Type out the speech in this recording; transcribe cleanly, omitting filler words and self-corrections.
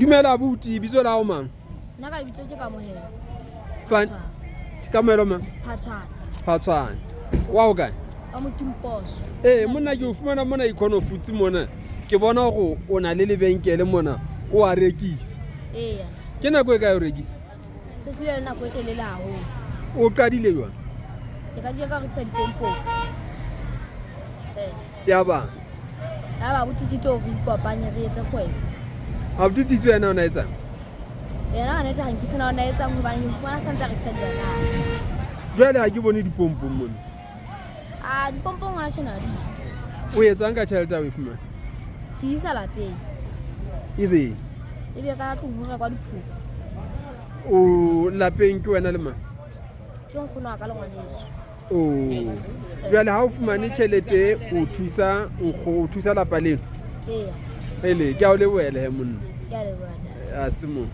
Dumela abuti bitso la o mang? Nna ka bitso ke Kamohelo. Kamohelo mang? Phatshwane. Wa o kae? A Motimposo. Monna ke o fumana mona ikono futsi mona. Ke bona go o na le lebenkele mona o a rekisa. Ke nako e kae o rekisa? Se tlile nako e telele haholo. O qadile jwang? Ke ka ka rekisa dipompong. Ya ba botisitse hore re ikopanye re etse kgwebo. A botisitse yena o na etsang? Yena a neta ke tsena ona etsang hobane ke fumana santse rekisa dibanana. Jwale ha ke bone dipompong mona. Dipompong hona tjena di. O etsang ka tjhelete ya o e fumana? Ke isa lapeng. Ebe ka tlung ho rekwa diphoko. O lapeng ke wena le mang? Ke nkgono wa ka le ngwaneso. Jwale ha o fumane tjhelete o thusa lapa leno? Ke a o lebohela he monna. Ke a leboha. A se mo.